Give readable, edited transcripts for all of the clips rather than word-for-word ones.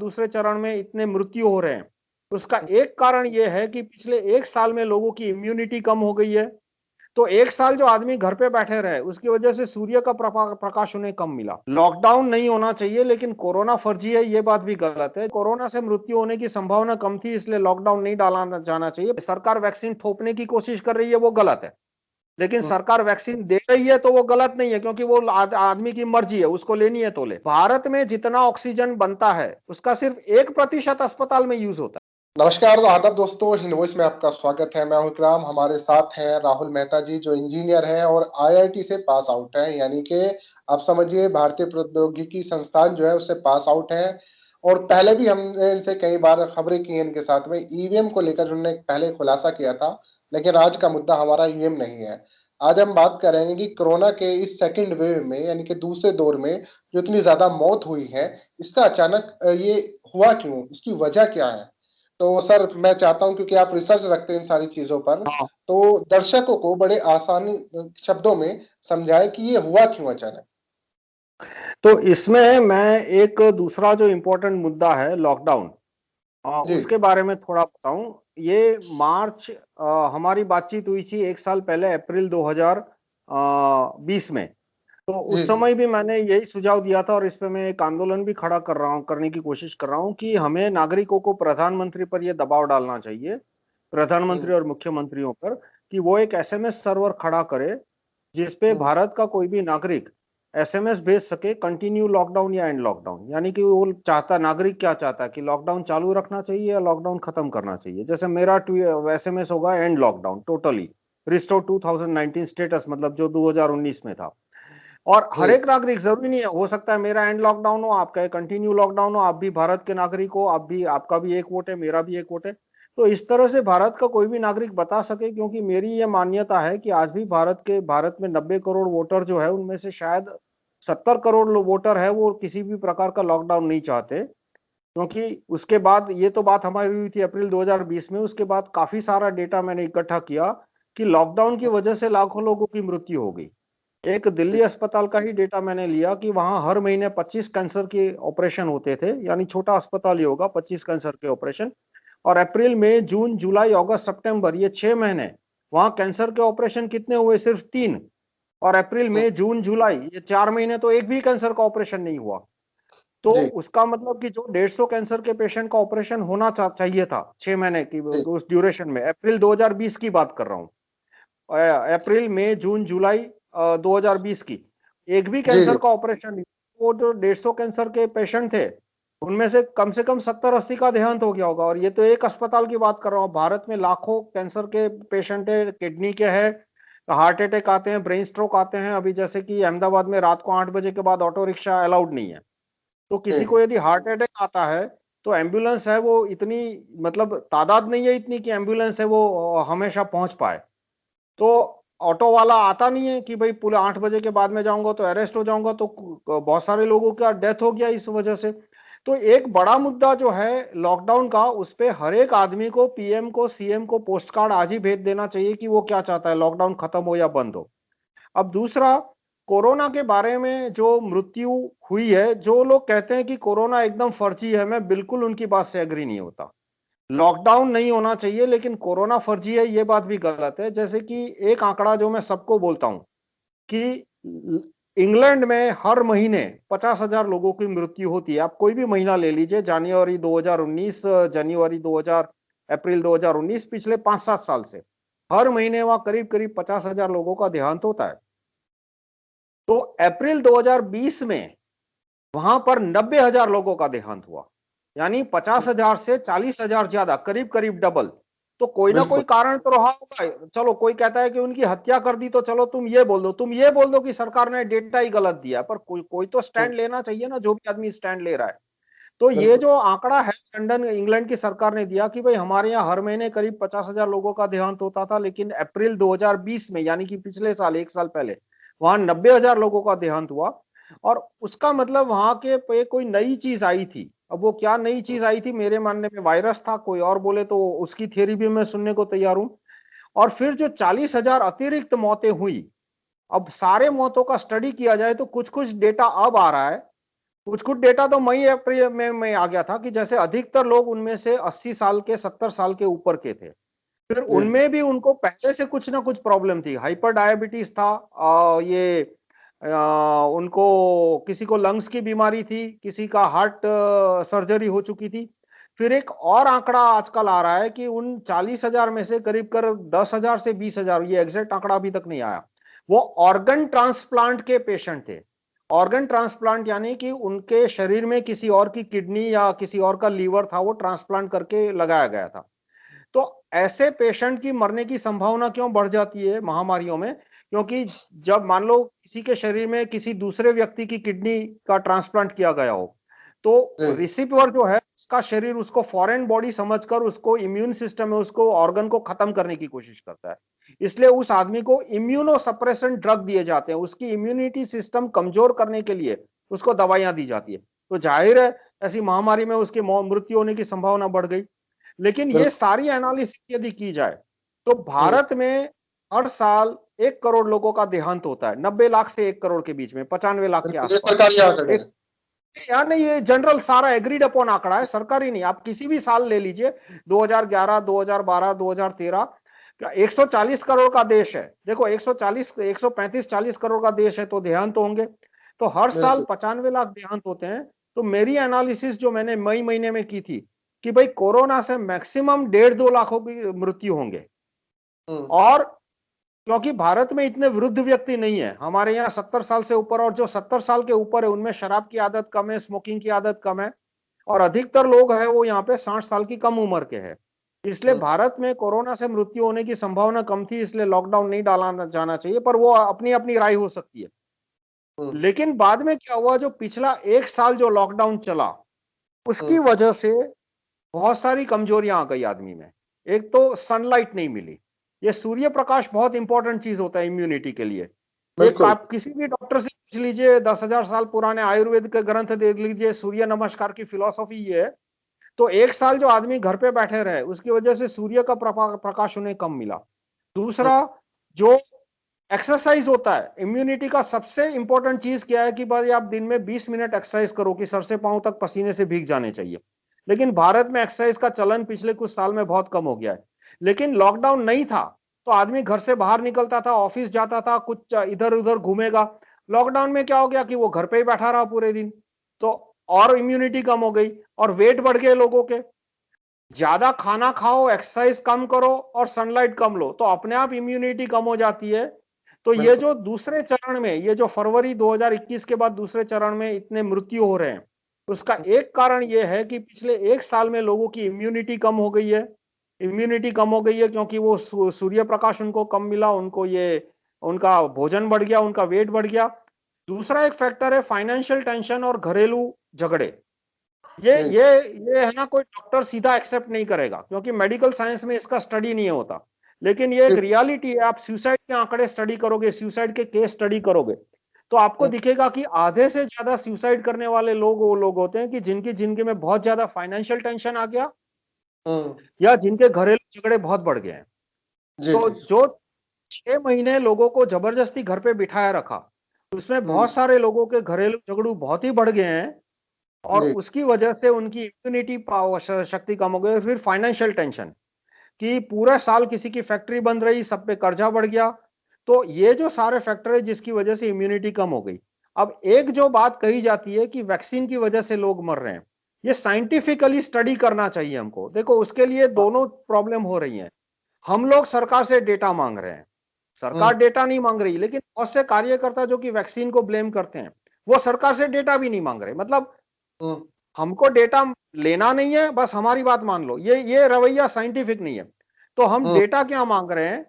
दूसरे चरण में इतने मृत्यु हो रहे हैं, उसका एक कारण यह है कि पिछले एक साल में लोगों की इम्यूनिटी कम हो गई है। तो एक साल जो आदमी घर पे बैठे रहे, उसकी वजह से सूर्य का प्रकाश उन्हें कम मिला। लॉकडाउन नहीं होना चाहिए, लेकिन कोरोना फर्जी है, ये बात भी गलत है। कोरोना से मृत्यु होने की संभावना कम थी, इसलिए लॉकडाउन नहीं डाला जाना चाहिए। सरकार वैक्सीन थोपने की कोशिश कर रही है, वो गलत है। लेकिन सरकार वैक्सीन दे रही है तो वो गलत नहीं है, क्योंकि वो आदमी की मर्जी है, उसको लेनी है तो ले। भारत में जितना ऑक्सीजन बनता है, उसका सिर्फ 1% अस्पताल में यूज होता है। नमस्कार, आदाब दोस्तों, हिंद वॉइस में आपका स्वागत है। मैं हूं इकराम। हमारे साथ हैं राहुल मेहता जी, जो इंजीनियर हैं और आईआईटी से पास आउट हैं, यानी कि आप समझिए भारतीय प्रौद्योगिकी संस्थान जो है उससे पास आउट हैं। और पहले भी हमने इनसे कई बार खबरें की हैं इनके साथ में, ईवीएम को लेकर उन्होंने पहले खुलासा किया था। लेकिन आज का मुद्दा हमारा ईवीएम नहीं है। आज हम बात करेंगे कि कोरोना के इस सेकंड वेव में, यानी कि दूसरे दौर में जो इतनी ज्यादा मौत हुई है, इसका अचानक ये हुआ क्यों, इसकी वजह क्या है। तो सर, मैं चाहता हूं, क्योंकि आप रिसर्च रखते हैं इन सारी चीजों पर, हाँ। तो दर्शकों को बड़े आसानी शब्दों में समझाए कि ये हुआ क्यों अचानक। तो इसमें मैं एक दूसरा जो इंपॉर्टेंट मुद्दा है, लॉकडाउन, जी उसके बारे में थोड़ा बताऊं। ये मार्च, हमारी बातचीत हुई थी एक साल पहले, अप्रैल 2020 में। तो जी उस जी समय भी मैंने यही सुझाव दिया था, और इस पे मैं एक आंदोलन भी खड़ा कर रहा हूं, करने की कोशिश कर रहा हूं, कि हमें नागरिकों को प्रधानमंत्री पर यह दबाव डालना चाहिए, प्रधानमंत्री और मुख्यमंत्रियों पर, कि वो एक एसएमएस सर्वर खड़ा करे, जिसपे हम्म, भारत का कोई भी नागरिक एसएमएस भेज सके, कंटिन्यू लॉकडाउन या एंड लॉकडाउन। यानी कि वो चाहता, नागरिक क्या चाहता है, कि लॉकडाउन चालू रखना चाहिए या लॉकडाउन खत्म करना चाहिए। जैसे मेरा एसएमएस होगा and lockdown, totally restore 2019 status, मतलब जो 2019 में था। और हर जी एक नागरिक, जरूरी नहीं है, हो सकता है मेरा एंड लॉकडाउन हो, आपका कंटिन्यू लॉकडाउन हो, आप भी भारत के नागरिक हो, आप भी, आपका भी एक वोट है, मेरा भी एक वोट है। तो इस तरह से भारत का कोई भी नागरिक बता सके, क्योंकि मेरी यह मान्यता है कि आज भी भारत में 90 करोड़ वोटर जो है, उनमें से शायद 70 करोड़ वोटर है, वो किसी भी प्रकार का लॉकडाउन नहीं चाहते। क्योंकि उसके बाद, ये तो बात हमारी हुई थी अप्रैल 2020 में, उसके बाद काफी सारा डेटा मैंने इकट्ठा किया कि लॉकडाउन की वजह से लाखों लोगों की मृत्यु हो गई। एक दिल्ली अस्पताल का ही डेटा मैंने लिया कि वहां हर महीने 25 कैंसर के ऑपरेशन होते थे, यानी छोटा अस्पताल ही होगा, 25 कैंसर के ऑपरेशन। और अप्रैल मई जून जुलाई अगस्त सितंबर, ये 6 महीने, वहां कैंसर के ऑपरेशन कितने हुए? सिर्फ 3। और अप्रैल मई जून जुलाई, ये 4 महीने तो एक भी कैंसर का ऑपरेशन नहीं हुआ। तो जी उसका मतलब कि जो 150 कैंसर के पेशेंट का ऑपरेशन होना चाहिए था 6 महीने की जी उस ड्यूरेशन में, अप्रैल 2020 की बात कर रहा हूं, अप्रैल मई जून जुलाई 2020 की, एक भी जी कैंसर जी का ऑपरेशन नहीं। वो जो 150 कैंसर के पेशेंट थे, उनमें से कम 70-80 का देहांत हो गया होगा। और ये तो एक अस्पताल की बात कर रहा हूँ, भारत में लाखों कैंसर के पेशेंट है, किडनी के हैं, हार्ट अटैक आते हैं, ब्रेन स्ट्रोक आते हैं। अभी जैसे कि अहमदाबाद में रात को 8 बजे के बाद ऑटो रिक्शा अलाउड नहीं है। तो किसी को यदि हार्ट अटैक आता है, तो एम्बुलेंस है वो इतनी, मतलब तादाद नहीं है इतनी कि एम्बुलेंस है वो हमेशा पहुंच पाए। तो ऑटो वाला आता नहीं है कि भाई पूरे 8 बजे के बाद में जाऊंगा तो अरेस्ट हो जाऊंगा। तो बहुत सारे लोगों का डेथ हो गया इस वजह से। तो एक बड़ा मुद्दा जो है लॉकडाउन का, उस पे हर एक आदमी को, पीएम को, सीएम को पोस्ट कार्ड आज ही भेज देना चाहिए कि वो क्या चाहता है, लॉकडाउन खत्म हो या बंद हो। अब दूसरा, कोरोना के बारे में जो मृत्यु हुई है, जो लोग कहते हैं कि कोरोना एकदम फर्जी है, मैं बिल्कुल उनकी बात से एग्री नहीं होता। लॉकडाउन नहीं होना चाहिए, लेकिन कोरोना फर्जी है, ये बात भी गलत है। जैसे कि एक आंकड़ा जो मैं सबको बोलता हूं, कि इंग्लैंड में हर महीने 50,000 लोगों की मृत्यु होती है। आप कोई भी महीना ले लीजिए, जनवरी 2019, जनवरी 2000, अप्रैल 2019, पिछले 5-7 साल से हर महीने वहां करीब करीब 50,000 लोगों का देहांत होता है। तो अप्रैल 2020 में वहां पर 90,000 लोगों का देहांत हुआ, यानी 50,000 से 40,000 ज्यादा, करीब करीब डबल। तो कोई ना कोई बिल्कुल कारण तो रहा होगा। चलो, कोई कहता है कि उनकी हत्या कर दी, तो चलो तुम ये बोल दो कि सरकार ने डेटा ही गलत दिया, पर कोई कोई तो स्टैंड लेना चाहिए ना, जो भी आदमी स्टैंड ले रहा है। तो ये बिल्कुल जो आंकड़ा है, लंदन इंग्लैंड की सरकार ने दिया कि भाई हमारे यहाँ हर महीने करीब 50,000 लोगों का देहांत होता था, लेकिन अप्रैल 2020 में, यानी कि पिछले साल, एक साल पहले, वहां 90,000 लोगों का देहांत हुआ। और उसका मतलब वहां के पे कोई नई चीज आई थी। अब वो क्या नई चीज आई थी, मेरे मानने में वायरस था, कोई और बोले तो उसकी थियरी भी मैं सुनने को तैयार हूं। और फिर जो 40,000 अतिरिक्त मौतें हुई, अब सारे मौतों का स्टडी किया जाए तो कुछ कुछ डेटा अब आ रहा है कुछ कुछ डेटा तो मई अप्रैल में आ गया था कि जैसे अधिकतर लोग उनमें से 80 साल के 70 साल के ऊपर के थे, फिर जी उनमें भी उनको पहले से कुछ ना कुछ प्रॉब्लम थी, हाइपर डायबिटीज था, उनको किसी को लंग्स की बीमारी थी, किसी का हार्ट सर्जरी हो चुकी थी। फिर एक और आंकड़ा आजकल आ रहा है कि उन 40,000 में से करीब कर 10,000 से 20,000, ये एग्जैक्ट आंकड़ा अभी तक नहीं आया, वो ऑर्गन ट्रांसप्लांट के पेशेंट थे। ऑर्गन ट्रांसप्लांट यानी कि उनके शरीर में किसी और की किडनी या किसी और का लीवर था, वो ट्रांसप्लांट करके लगाया गया था। तो ऐसे पेशेंट की मरने की संभावना क्यों बढ़ जाती है महामारियों में? क्योंकि जब मान लो किसी के शरीर में किसी दूसरे व्यक्ति की किडनी का ट्रांसप्लांट किया गया हो, तो जी रिसीवर जो है उसका शरीर उसको फॉरेन बॉडी समझकर उसको इम्यून सिस्टम में उसको ऑर्गन को खत्म करने की कोशिश करता है। इसलिए उस आदमी को इम्यूनो सप्रेसेंट ड्रग दिए जाते हैं, उसकी इम्यूनिटी सिस्टम कमजोर करने के लिए उसको दवाइयां दी जाती है। तो जाहिर है ऐसी महामारी में उसकी मृत्यु होने की संभावना बढ़ गई। लेकिन ये बिल्कुल। सारी एनालिसिस यदि की जाए तो भारत में हर साल 1 करोड़ लोगों का देहांत होता है, 90 लाख से 1 करोड़ के बीच में, 95 लाख के बिल्कुल, ये आसपास। सरकारी आंकड़े एक हैं। यार नहीं, ये जनरल सारा एग्रीड अपॉन आंकड़ा है, सरकारी नहीं। आप किसी भी साल ले लीजिए, 2011, 2012, 2013, 140 करोड़ का देश है। देखो 140, 135, 40 करोड़ का देश है तो देहांत होंगे, तो हर साल बिल्कुल। 95 लाख देहांत होते हैं। तो मेरी एनालिसिस जो मैंने मई महीने में की थी कि भाई कोरोना से मैक्सिमम 1.5-2 लाखों की मृत्यु होंगे। हम्म। और क्योंकि भारत में इतने वृद्ध व्यक्ति नहीं है, हमारे यहाँ 70 साल से ऊपर, और जो 70 साल के ऊपर है उनमें शराब की आदत कम है, स्मोकिंग की आदत कम है, और अधिकतर लोग हैं वो यहाँ पे 60 साल की कम उम्र के हैं। इसलिए हम्म। भारत में कोरोना से मृत्यु होने की संभावना कम थी, इसलिए लॉकडाउन नहीं डाला जाना चाहिए, पर वो अपनी अपनी राय हो सकती है। हम्म। लेकिन बाद में क्या हुआ, जो पिछला 1 साल जो लॉकडाउन चला, उसकी हम्म। वजह से बहुत सारी कमजोरियां आ गई आदमी में। एक तो सनलाइट नहीं मिली, ये सूर्य प्रकाश बहुत इंपॉर्टेंट चीज होता है इम्यूनिटी के लिए। एक बिल्कुल। आप किसी भी डॉक्टर से पूछ लीजिए, 10,000 साल पुराने आयुर्वेद के ग्रंथ देख लीजिए, सूर्य नमस्कार की फिलॉसफी ये है। तो 1 साल जो आदमी घर पे बैठे रहे उसकी वजह से सूर्य का प्रकाश उन्हें कम मिला। हम्म। दूसरा, जो एक्सरसाइज होता है, इम्यूनिटी का सबसे इंपॉर्टेंट चीज क्या है कि भाई आप दिन में 20 मिनट एक्सरसाइज करो कि सर से पांव तक पसीने से भीग जाने चाहिए। लेकिन भारत में एक्सरसाइज का चलन पिछले कुछ साल में बहुत कम हो गया है। लेकिन लॉकडाउन नहीं था तो आदमी घर से बाहर निकलता था, ऑफिस जाता था, कुछ इधर उधर घूमेगा। लॉकडाउन में क्या हो गया कि वो घर पे ही बैठा रहा पूरे दिन, तो और इम्यूनिटी कम हो गई और वेट बढ़ गए लोगों के। ज्यादा खाना खाओ, एक्सरसाइज कम करो और सनलाइट कम लो तो अपने आप इम्यूनिटी कम हो जाती है। तो ये बिल्कुल। जो दूसरे चरण में, ये जो फरवरी 2021 के बाद दूसरे चरण में इतने मृत्यु हो रहे हैं, उसका एक कारण ये है कि पिछले 1 साल में लोगों की इम्यूनिटी कम हो गई है। इम्यूनिटी कम हो गई है क्योंकि वो सूर्य प्रकाश उनको कम मिला, उनको ये उनका भोजन बढ़ गया, उनका वेट बढ़ गया। दूसरा एक फैक्टर है फाइनेंशियल टेंशन और घरेलू झगड़े। ये जी ये ये है ना, कोई डॉक्टर सीधा एक्सेप्ट नहीं करेगा क्योंकि मेडिकल साइंस में इसका स्टडी नहीं होता। लेकिन ये एक जी रियलिटी है, आप सुसाइड के आंकड़े स्टडी करोगे, सुसाइड के केस स्टडी करोगे, तो आपको हम्म। दिखेगा कि आधे से ज्यादा सुसाइड करने वाले लोग वो लोग होते हैं कि जिनकी जिंदगी में बहुत ज्यादा फाइनेंशियल टेंशन आ गया हम्म। या जिनके घरेलू झगड़े बहुत बढ़ गए हैं। जी तो जी। जो 6 महीने लोगों को जबरदस्ती घर पे बिठाया रखा, उसमें बहुत हम्म। सारे लोगों के घरेलू झगड़ू बहुत ही बढ़ गए हैं और जी उसकी वजह से उनकी इम्यूनिटी पावर शक्ति कम हो गई। फिर फाइनेंशियल टेंशन कि पूरा साल किसी की फैक्ट्री बंद रही, सब पे कर्जा बढ़ गया। तो ये जो सारे फैक्टर है जिसकी वजह से इम्यूनिटी कम हो गई। अब एक जो बात कही जाती है कि वैक्सीन की वजह से लोग मर रहे हैं, ये साइंटिफिकली स्टडी करना चाहिए हमको। देखो उसके लिए हाँ। दोनों प्रॉब्लम हो रही हैं। हम लोग सरकार से डेटा मांग रहे हैं, सरकार हम्म। डेटा नहीं मांग रही, लेकिन बहुत से कार्यकर्ता जो कि वैक्सीन को ब्लेम करते हैं वो सरकार से डेटा भी नहीं मांग रहे। मतलब हम्म। हमको डेटा लेना नहीं है, बस हमारी बात मान लो, ये रवैया साइंटिफिक नहीं है। तो हम हम्म। डेटा क्या मांग रहे हैं?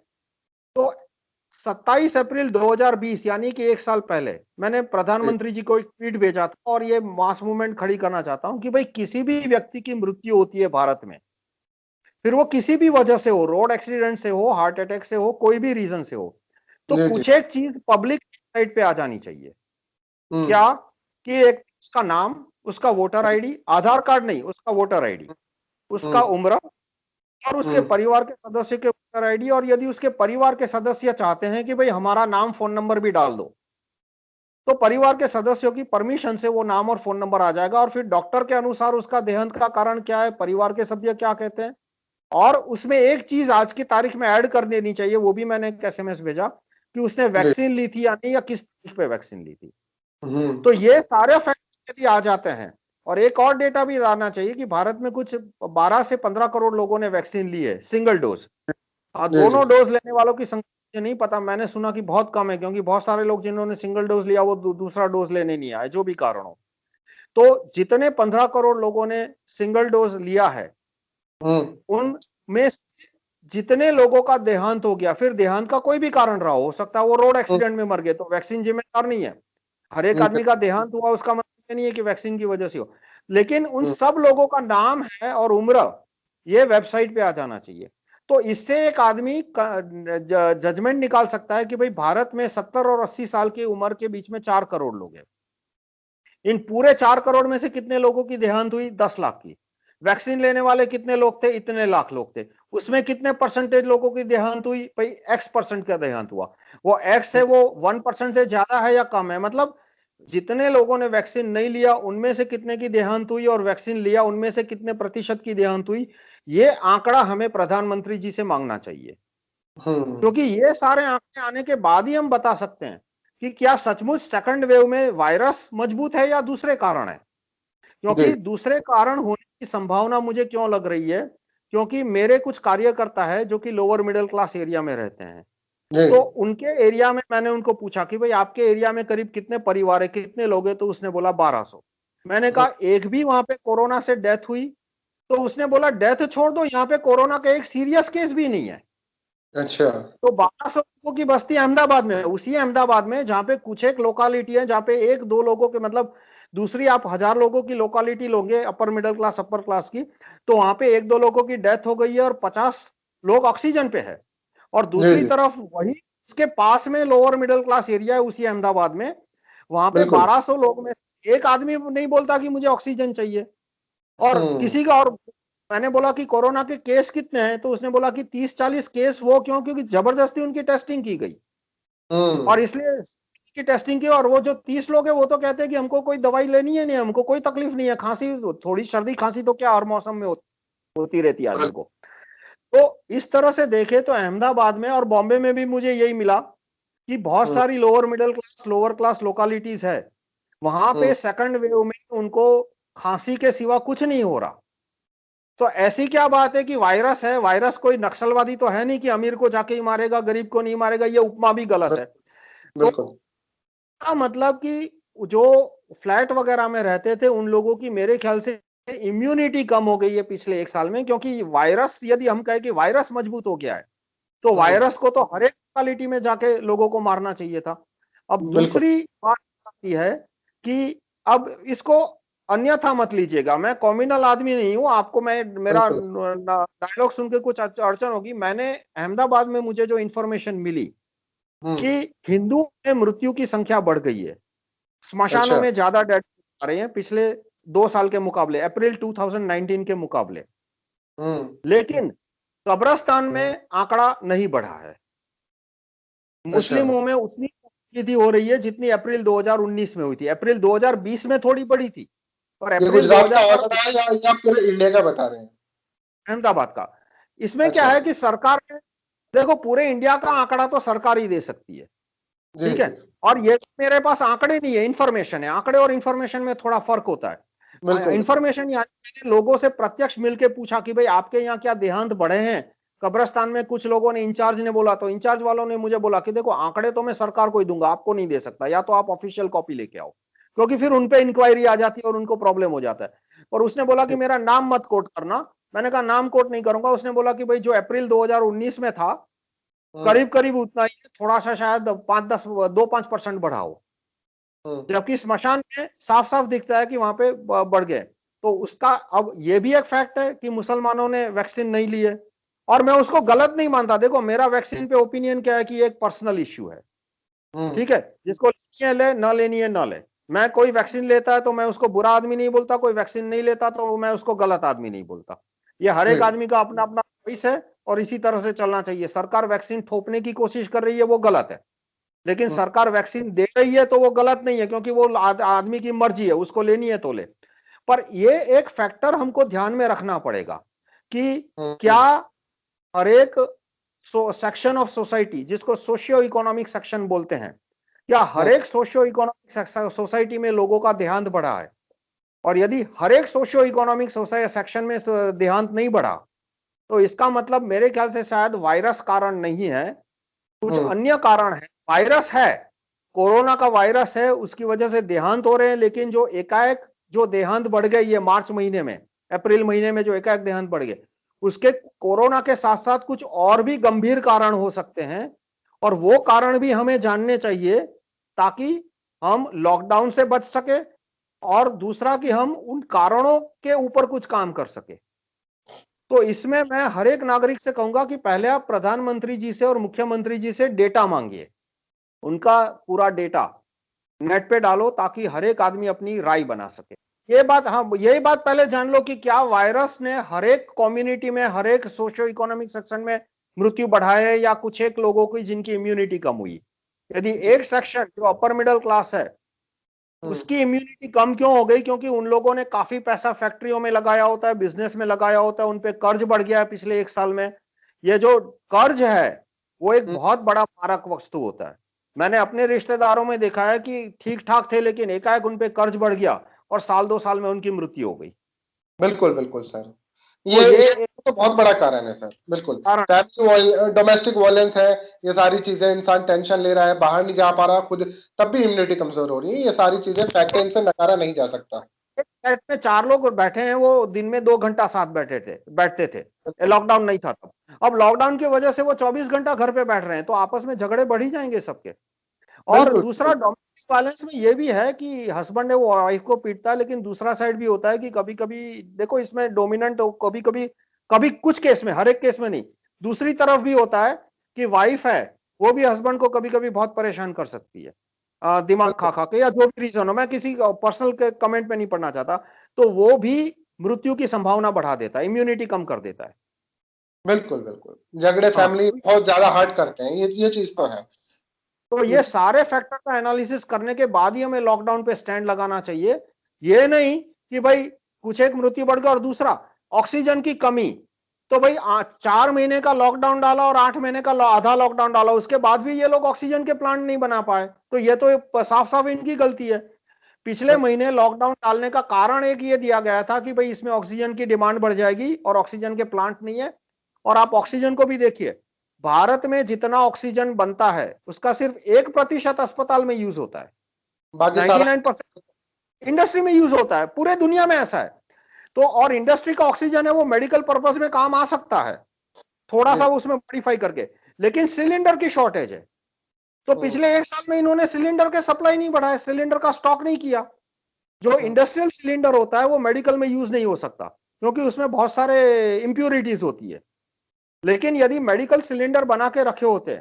तो 27 अप्रैल 2020 यानी कि 1 साल पहले मैंने जी प्रधानमंत्री जी को एक ट्वीट भेजा था और ये मास मूवमेंट खड़ी करना चाहता हूं कि भाई किसी भी व्यक्ति की मृत्यु होती है भारत में, फिर वो किसी भी वजह से हो, रोड एक्सीडेंट से हो, हार्ट अटैक से हो, कोई भी रीजन से हो, तो जी जी। कुछ एक चीज पब्लिक साइट पे आ जानी चाहिए। हम्म। क्या? कि एक उसका नाम, उसका वोटर आईडी, आधार कार्ड नहीं, उसका वोटर आईडी, उसका हम्म। उम्र और उसके हम्म। परिवार के सदस्य के वोटर आईडी, और यदि उसके परिवार के सदस्य चाहते हैं कि भाई हमारा नाम फोन नंबर भी डाल दो, तो परिवार के सदस्यों की परमिशन से वो नाम और फोन नंबर आ जाएगा, और फिर डॉक्टर के अनुसार उसका देहांत का कारण क्या है, परिवार के सभ्य क्या कहते हैं। और उसमें एक चीज आज की तारीख में ऐड कर देनी चाहिए, वो भी मैंने एक एसएमएस भेजा कि उसने जी। वैक्सीन ली थी या नहीं, या किस तारीख पे वैक्सीन ली थी। हम्म। तो ये सारे फैक्ट यदि आ जाते हैं, और एक और डेटा भी आना चाहिए कि भारत में कुछ 12 से 15 करोड़ लोगों ने वैक्सीन ली है सिंगल डोज। जी जी। दोनों डोज लेने वालों की संख्या मुझे नहीं पता, मैंने सुना कि बहुत कम है, क्योंकि बहुत सारे लोग जिन्होंने सिंगल डोज लिया वो दूसरा डोज लेने नहीं आए, जो भी कारण हो। तो जितने 15 करोड़ लोगों ने सिंगल डोज लिया है, हम्म। उनमें जितने लोगों का देहांत हो गया, फिर देहांत का कोई भी कारण रहा हो सकता है वो रोड हम्म। एक्सीडेंट में मर गए, तो वैक्सीन जिम्मेदार नहीं है। हर एक आदमी का देहांत हुआ उसका मतलब नहीं है कि वैक्सीन की वजह से हो, लेकिन उन हम्म। सब लोगों का नाम है और उम्र ये वेबसाइट पे आ जाना चाहिए। तो इससे एक आदमी जजमेंट निकाल सकता है कि भाई भारत में 70 और 80 साल की उम्र के बीच में 4 करोड़ लोग हैं। इन पूरे 4 करोड़ में से कितने लोगों की देहांत हुई? 10 लाख की। वैक्सीन लेने वाले कितने लोग थे? इतने लाख लोग थे। उसमें कितने परसेंटेज लोगों की देहांत हुई? भाई एक्स परसेंट का देहांत हुआ। वो एक्स है, वो 1% से ज्यादा है या कम है? मतलब जितने लोगों ने वैक्सीन नहीं लिया उनमें से कितने की देहांत हुई, और वैक्सीन लिया उनमें से कितने प्रतिशत की देहांत हुई, ये आंकड़ा हमें प्रधानमंत्री जी से मांगना चाहिए। हम्म। क्योंकि ये सारे आंकड़े आने के बाद ही हम बता सकते हैं कि क्या सचमुच सेकंड वेव में वायरस मजबूत है या दूसरे कारण है। जी क्योंकि दूसरे कारण होने की संभावना मुझे क्यों लग रही है, क्योंकि मेरे कुछ कार्यकर्ता है जो कि लोअर मिडिल क्लास एरिया में रहते हैं। जी। तो उनके एरिया में मैंने उनको पूछा कि भाई आपके एरिया में करीब कितने परिवार है, कितने लोग हैं, तो उसने बोला 1200। मैंने हम्म। कहा एक भी वहां पे कोरोना से डेथ हुई? तो उसने बोला डेथ छोड़ दो, यहाँ पे कोरोना का एक सीरियस केस भी नहीं है। अच्छा। तो 1200 लोगों की बस्ती अहमदाबाद में है, उसी अहमदाबाद में जहां पे कुछ एक लोकालिटी है जहां पे एक दो लोगों के मतलब, दूसरी आप 1000 लोगों की लोकालिटी लोगे upper middle class upper class की, तो वहां पे एक दो लोगों की डेथ हो गई है और 50 लोग ऑक्सीजन पे है। और जी दूसरी जी। तरफ वही उसके पास में लोअर मिडिल क्लास एरिया है उसी अहमदाबाद में, वहां पे बिल्कुल। 1200 लोग में एक आदमी नहीं बोलता कि मुझे ऑक्सीजन चाहिए। और हम्म। किसी का, और मैंने बोला कि कोरोना के केस कितने हैं, तो उसने बोला कि 30-40 केस। वो क्यों? क्योंकि जबरदस्ती उनकी टेस्टिंग की गई, और हम्म। इसलिए की टेस्टिंग की। और वो जो 30 लोग हैं वो तो कहते हैं कि हमको कोई दवाई लेनी है नहीं, हमको कोई तकलीफ नहीं है, खांसी थोड़ी सर्दी खांसी तो क्या हर मौसम में होती रहती है आदमी को। तो इस तरह से देखे तो अहमदाबाद में और बॉम्बे में भी मुझे यही मिला कि बहुत हम्म। सारी लोअर क्लास लोकालिटीज है, वहां हम्म। पे सेकंड वेव में उनको खांसी के सिवा कुछ नहीं हो रहा। तो ऐसी क्या बात है कि वायरस है? वायरस कोई नक्सलवादी तो है नहीं कि अमीर को जाके ही मारेगा गरीब को नहीं मारेगा, ये उपमा भी गलत है। तो बिल्कुल। का मतलब कि जो फ्लैट वगैरह में रहते थे उन लोगों की मेरे ख्याल से इम्यूनिटी कम हो गई है पिछले एक साल में, क्योंकि वायरस, यदि हम कहें कि वायरस मजबूत हो गया है, तो हम्म। वायरस को तो हर एक लोकेलिटी में जाके लोगों को मारना चाहिए था। अब बिल्कुल। दूसरी बात आती है कि अब इसको अन्यथा मत लीजिएगा, मैं कॉम्युनल आदमी नहीं हूं, आपको मैं मेरा बिल्कुल। डायलॉग सुन के कुछ अड़चन होगी। मैंने अहमदाबाद में मुझे जो इंफॉर्मेशन मिली कि हम्म। हिंदू में मृत्यु की संख्या बढ़ गई है, स्मशानों अच्छा। में ज्यादा डेड आ रहे हैं पिछले 2 साल के मुकाबले, अप्रैल 2019 के मुकाबले। हम्म। लेकिन कब्रस्तान में आंकड़ा नहीं बढ़ा है। अच्छा। मुस्लिमों में उतनी वृद्धि हो रही है जितनी अप्रैल 2019 में हुई थी। अप्रैल 2020 में थोड़ी बढ़ी थी, और ये अप्रैल गुजरात का 2000 आंकड़ा है या पूरे इंडिया का बता रहे हैं? अहमदाबाद का। इसमें क्या अच्छा। है कि सरकार ने, देखो पूरे इंडिया का आंकड़ा तो सरकार ही दे सकती है, जी ठीक जी। है। और ये मेरे पास आंकड़े नहीं है, इंफॉर्मेशन है। आंकड़े और इंफॉर्मेशन में थोड़ा फर्क होता है। बिल्कुल। इंफॉर्मेशन यानी मैंने लोगों से प्रत्यक्ष मिलकर पूछा कि भाई आपके यहाँ क्या देहांत बढ़े हैं कब्रस्तान में? कुछ लोगों ने, इंचार्ज ने बोला, तो इंचार्ज वालों ने मुझे बोला कि देखो आंकड़े तो मैं सरकार को ही दूंगा, आपको नहीं दे सकता, या तो आप ऑफिशियल कॉपी लेके आओ, क्योंकि फिर उनपे इंक्वायरी आ जाती है और उनको प्रॉब्लम हो जाता है। और उसने बोला कि मेरा नाम मत कोट करना। मैंने कहा नाम कोट नहीं करूंगा। उसने बोला कि भाई जो अप्रैल 2019 में था हम्म। करीब करीब उतना ही, थोड़ा सा शायद 5-10 2-5% बढ़ा हो, हम्म। जबकि स्मशान में साफ साफ दिखता है कि वहां पे बढ़ गए। तो उसका अब ये भी एक फैक्ट है कि मुसलमानों ने वैक्सीन नहीं ली है, और मैं उसको गलत नहीं मानता। देखो मेरा वैक्सीन पे ओपिनियन क्या है कि ये एक पर्सनल इश्यू है, हम्म। ठीक है। जिसको लेनी है ले, ना लेनी है ना ले। मैं, कोई वैक्सीन लेता है तो मैं उसको बुरा आदमी नहीं बोलता, कोई वैक्सीन नहीं लेता तो मैं उसको गलत आदमी नहीं बोलता। ये हर जी। एक आदमी का अपना अपना चॉइस है, और इसी तरह से चलना चाहिए। सरकार वैक्सीन थोपने की कोशिश कर रही है, वो गलत है। लेकिन सरकार वैक्सीन दे रही है तो वो गलत नहीं है, क्योंकि वो आदमी की मर्जी है, उसको लेनी है तो ले। पर ये एक फैक्टर हमको ध्यान में रखना पड़ेगा कि क्या हर एक सेक्शन ऑफ सोसाइटी, जिसको सोशियो इकोनॉमिक सेक्शन बोलते हैं, क्या हर एक सोशियो इकोनॉमिक सोसाइटी में लोगों का देहांत बढ़ा है? और यदि हर एक सोशियो इकोनॉमिक सेक्शन में देहांत नहीं बढ़ा, तो इसका मतलब मेरे ख्याल से शायद वायरस कारण नहीं है, कुछ अन्य कारण है। वायरस है, कोरोना का वायरस है, उसकी वजह से देहांत हो रहे हैं, लेकिन जो एकाएक जो देहांत बढ़ गए ये मार्च महीने में, अप्रैल महीने में जो एकाएक देहांत बढ़ गए, उसके कोरोना के साथ साथ कुछ और भी गंभीर कारण हो सकते हैं, और वो कारण भी हमें जानने चाहिए ताकि हम लॉकडाउन से बच सके, और दूसरा कि हम उन कारणों के ऊपर कुछ काम कर सके। तो इसमें मैं हर एक नागरिक से कहूंगा कि पहले आप प्रधानमंत्री जी से और मुख्यमंत्री जी से डेटा मांगिए, उनका पूरा डेटा नेट पे डालो ताकि हर एक आदमी अपनी राय बना सके। ये बात, हाँ, यही बात पहले जान लो कि क्या वायरस ने हर एक कम्युनिटी में, हर एक सोशियो इकोनॉमिक सेक्शन में मृत्यु बढ़ाए है, या कुछ एक लोगों की जिनकी इम्यूनिटी कम हुई। यदि एक सेक्शन जो अपर मिडिल क्लास है उसकी इम्यूनिटी कम क्यों हो गई? क्योंकि उन लोगों ने काफी पैसा फैक्ट्रियों में लगाया होता है, बिजनेस में लगाया होता है, उन पे कर्ज बढ़ गया है पिछले 1 साल में। ये जो कर्ज है वो एक बहुत बड़ा मारक वस्तु होता है। मैंने अपने रिश्तेदारों में देखा है कि ठीक ठाक थे, लेकिन एकाएक उन पे कर्ज बढ़ गया और 1-2 साल में उनकी मृत्यु हो गई। बिल्कुल बिल्कुल सर, ये तो बहुत बड़ा कारण है सर। बिल्कुल, डोमेस्टिक वायलेंस है, ये सारी चीजें, इंसान टेंशन ले रहा है, बाहर नहीं जा पा रहा खुद, तब भी इम्यूनिटी कमजोर हो रही है। ये सारी चीजें फैक्ट है, इनसे नकारा नहीं जा सकता। एक फ्लैट में 4 लोग बैठे हैं, वो दिन में 2 घंटा साथ बैठते थे, लॉकडाउन नहीं था तब। अब लॉकडाउन की वजह से वो 24 घंटा घर पे बैठ रहे हैं, तो आपस में झगड़े बढ़ ही जाएंगे सबके। और दूसरा डोमेस्टिक वायलेंस में ये भी है कि हस्बैंड है वो वाइफ को पीटता है, लेकिन दूसरा साइड भी होता है कि कभी कभी देखो इसमें डोमिनेंट, कभी कभी कभी कुछ केस में, हर एक केस में नहीं, दूसरी तरफ भी होता है कि वाइफ है वो भी हस्बैंड को कभी कभी बहुत परेशान कर सकती है, दिमाग खा खा के, या जो भी रीजन हो, मैं किसी पर्सनल के कमेंट में नहीं पढ़ना चाहता, तो वो भी मृत्यु की संभावना बढ़ा देता है, इम्यूनिटी कम कर देता है। बिल्कुल बिल्कुल, झगड़े फैमिली बहुत ज्यादा हर्ट करते हैं, ये चीज तो है। तो ये सारे फैक्टर का एनालिसिस करने के बाद ही हमें लॉकडाउन पे स्टैंड लगाना चाहिए। ये नहीं कि भाई कुछ एक मृत्यु बढ़ गया। और दूसरा, ऑक्सीजन की कमी, तो भाई 4 महीने का लॉकडाउन डाला और 8 महीने का आधा लॉकडाउन डाला, उसके बाद भी ये लोग ऑक्सीजन के प्लांट नहीं बना पाए, तो ये तो साफ साफ इनकी गलती है। पिछले महीने लॉकडाउन डालने का कारण एक ये दिया गया था कि भाई इसमें ऑक्सीजन की डिमांड बढ़ जाएगी और ऑक्सीजन के प्लांट नहीं है। और आप ऑक्सीजन को भी देखिए, भारत में जितना ऑक्सीजन बनता है उसका सिर्फ 1% अस्पताल में यूज होता है, 99% इंडस्ट्री में यूज होता है। पूरे दुनिया में ऐसा है। तो और इंडस्ट्री का ऑक्सीजन है वो मेडिकल पर्पज में काम आ सकता है, थोड़ा सा उसमें मॉडिफाई करके, लेकिन सिलेंडर की शॉर्टेज है। तो पिछले 1 साल में इन्होंने सिलेंडर के सप्लाई नहीं बढ़ाए, सिलेंडर का स्टॉक नहीं किया। जो इंडस्ट्रियल सिलेंडर होता है वो मेडिकल में यूज नहीं हो सकता, क्योंकि उसमें बहुत सारे इंप्योरिटीज होती है। लेकिन यदि मेडिकल सिलेंडर बना के रखे होते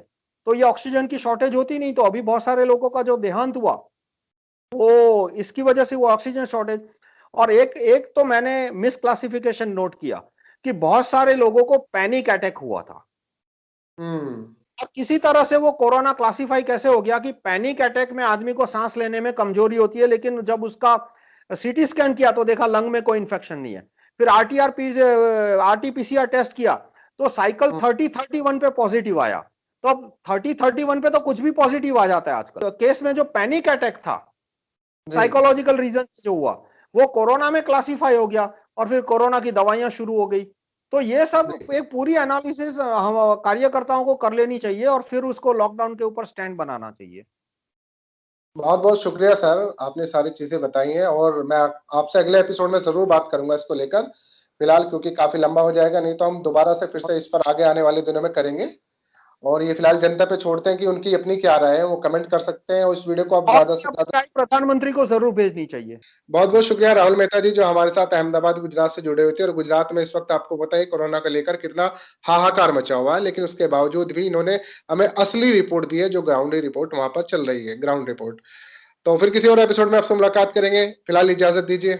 तो ये ऑक्सीजन की शॉर्टेज होती नहीं। तो अभी बहुत सारे लोगों का जो देहांत हुआ वो इसकी वजह से, वो ऑक्सीजन शॉर्टेज। और एक तो मैंने मिस क्लासिफिकेशन नोट किया कि बहुत सारे लोगों को पैनिक अटैक हुआ था। और किसी तरह से वो कोरोना क्लासिफाई कैसे हो गया कि पैनिक अटैक में आदमी को सांस लेने में कमजोरी होती है, लेकिन जब उसका सीटी स्कैन किया तो देखा लंग में कोई इंफेक्शन नहीं है। फिर आरटीपीसीआर टेस्ट किया तो साइकिल 30-31 पे पॉजिटिव आया। तो अब 30-31 पे तो कुछ भी पॉजिटिव आ जाता है आजकल। तो केस में जो पैनिक अटैक था, साइकोलॉजिकल रीजन जो हुआ, वो कोरोना में क्लासिफाई हो गया और फिर कोरोना की दवाइयां शुरू हो गई। तो ये सब एक पूरी एनालिसिस हम कार्यकर्ताओं को कर लेनी चाहिए और फिर उसको लॉकडाउन के ऊपर स्टैंड बनाना चाहिए। बहुत बहुत शुक्रिया सर, आपने सारी चीजें बताई हैं, और मैं आपसे अगले एपिसोड में जरूर बात करूंगा इसको लेकर। फिलहाल क्योंकि काफी लंबा हो जाएगा, नहीं तो हम दोबारा से फिर से इस पर आगे आने वाले दिनों में करेंगे। और ये फिलहाल जनता पे छोड़ते हैं कि उनकी अपनी क्या राय है, वो कमेंट कर सकते हैं, और इस वीडियो को आप ज्यादा से ज्यादा प्रधानमंत्री को जरूर भेजनी चाहिए। बहुत बहुत शुक्रिया राहुल मेहता जी, जो हमारे साथ अहमदाबाद गुजरात से जुड़े हुए थे। और गुजरात में इस वक्त आपको पता है कोरोना को लेकर कितना हाहाकार मचा हुआ है, लेकिन उसके बावजूद भी इन्होंने हमें असली रिपोर्ट दी है, जो ग्राउंड रिपोर्ट वहां पर चल रही है, ग्राउंड रिपोर्ट। तो फिर किसी और एपिसोड में आपसे मुलाकात करेंगे, फिलहाल इजाजत दीजिए।